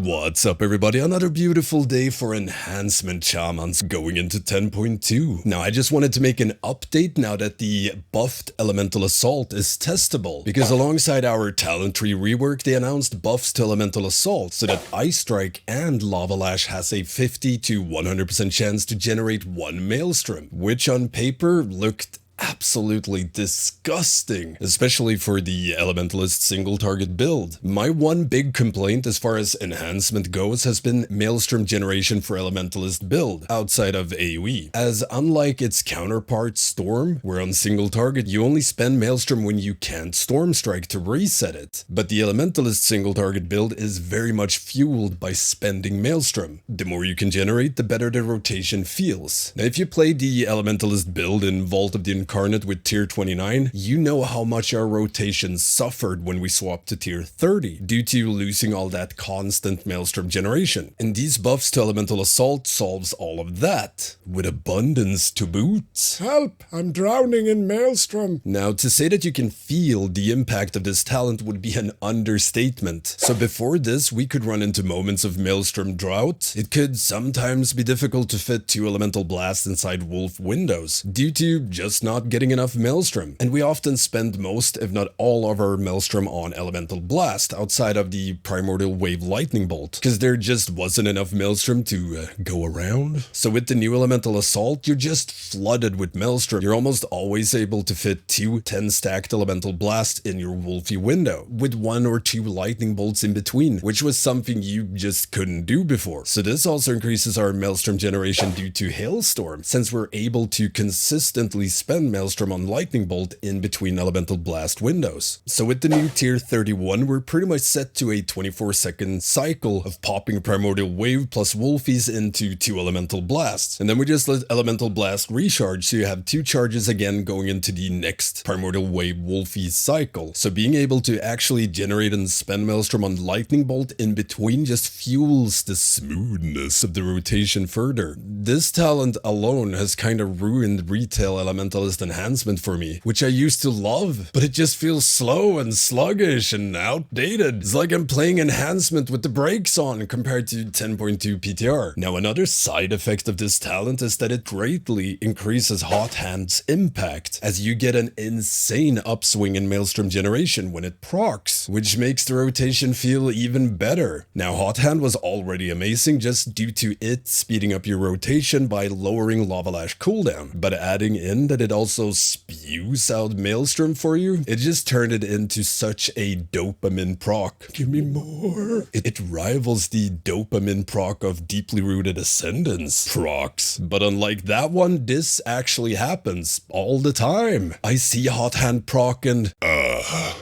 What's up everybody, another beautiful day for enhancement shamans going into 10.2. Now I just wanted to make an update now that the buffed Elemental Assault is testable, because alongside our talent tree rework they announced buffs to Elemental Assault so that Ice Strike and Lava Lash has a 50 to 100% chance to generate one Maelstrom, which on paper looked absolutely disgusting, especially for the Elementalist single target build. My one big complaint as far as enhancement goes has been Maelstrom generation for Elementalist build outside of AoE, as unlike its counterpart Storm, where on single target you only spend Maelstrom when you can't Storm Strike to reset it, but the Elementalist single target build is very much fueled by spending Maelstrom. The more you can generate, the better the rotation feels. Now if you play the Elementalist build in Vault of the Incarnate with tier 29, you know how much our rotation suffered when we swapped to tier 30 due to losing all that constant Maelstrom generation. And these buffs to Elemental Assault solves all of that, with abundance to boot. Help! I'm drowning in Maelstrom. Now to say that you can feel the impact of this talent would be an understatement. So before this we could run into moments of Maelstrom drought. It could sometimes be difficult to fit 2 Elemental Blasts inside Wolf windows due to just not getting enough Maelstrom, and we often spend most, if not all, of our Maelstrom on Elemental Blast outside of the Primordial Wave Lightning Bolt, because there just wasn't enough Maelstrom to go around. So with the new Elemental Assault, you're just flooded with Maelstrom. You're almost always able to fit 2 10-stacked Elemental Blasts in your Wolfy window, with 1 or 2 Lightning Bolts in between, which was something you just couldn't do before. So this also increases our Maelstrom generation due to Hailstorm, since we're able to consistently spend Maelstrom on Lightning Bolt in between Elemental Blast windows. So with the new tier 31, we're pretty much set to a 24-second cycle of popping Primordial Wave plus Wolfies into 2 Elemental Blasts. And then we just let Elemental Blast recharge, so you have 2 charges again going into the next Primordial Wave Wolfie cycle. So being able to actually generate and spend Maelstrom on Lightning Bolt in between just fuels the smoothness of the rotation further. This talent alone has kind of ruined retail Elementalist enhancement for me, which I used to love, but it just feels slow and sluggish and outdated. It's like I'm playing enhancement with the brakes on compared to 10.2 PTR. Now another side effect of this talent is that it greatly increases Hot Hand's impact, as you get an insane upswing in Maelstrom generation when it procs, which makes the rotation feel even better. Now Hot Hand was already amazing just due to it speeding up your rotation by lowering Lava Lash cooldown, but adding in that it also spews out Maelstrom for you, it just turned it into such a dopamine proc. Give me more. It rivals the dopamine proc of Deeply Rooted Ascendance procs. But unlike that one, this actually happens all the time. I see Hot Hand proc and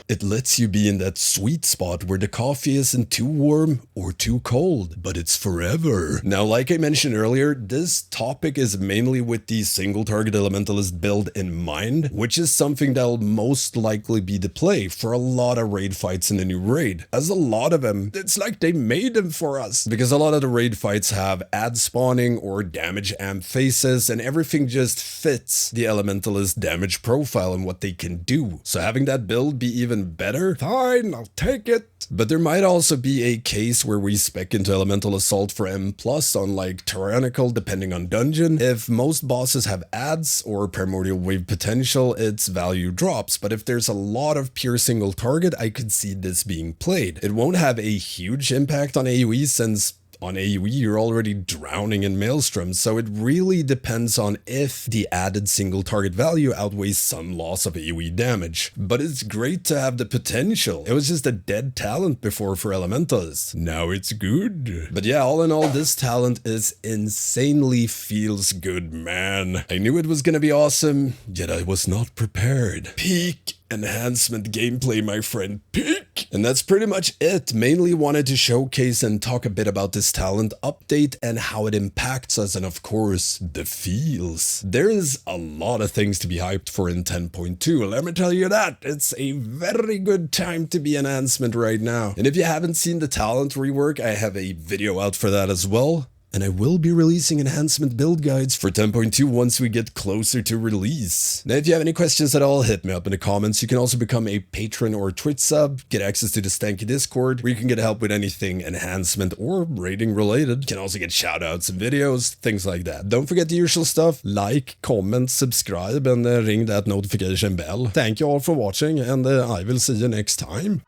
it lets you be in that sweet spot where the coffee isn't too warm or too cold, but it's forever. Now, like I mentioned earlier, this topic is mainly with the single target Elementalist build in mind, which is something that'll most likely be the play for a lot of raid fights in the new raid, as a lot of them, it's like they made them for us, because a lot of the raid fights have ad spawning or damage amp faces, and everything just fits the Elementalist damage profile and what they can do. So having that build be even better, Fine, I'll take it. but there might also be a case where we spec into Elemental Assault for M+ on like Tyrannical depending on dungeon. If most bosses have ads or Primordial Wave potential, its value drops, but if there's a lot of pure single target, I could see this being played. It won't have a huge impact on AoE, since on AoE, you're already drowning in Maelstrom, so it really depends on if the added single target value outweighs some loss of AoE damage. But it's great to have the potential. It was just a dead talent before for Elementalists. Now it's good. But yeah, all in all, this talent is insanely feels good, man. I knew it was gonna be awesome, yet I was not prepared. Peak enhancement gameplay, my friend. Peak! And that's pretty much it. Mainly wanted to showcase and talk a bit about this talent update and how it impacts us, and of course, the feels. There is a lot of things to be hyped for in 10.2, let me tell you that. It's a very good time to be enhancement right now. And if you haven't seen the talent rework, I have a video out for that as well. And I will be releasing enhancement build guides for 10.2 once we get closer to release. Now if you have any questions at all, hit me up in the comments. You can also become a patron or Twitch sub, get access to the Stankie Discord, where you can get help with anything enhancement or rating related. You can also get shoutouts and videos, things like that. Don't forget the usual stuff, like, comment, subscribe, and ring that notification bell. Thank you all for watching, and I will see you next time.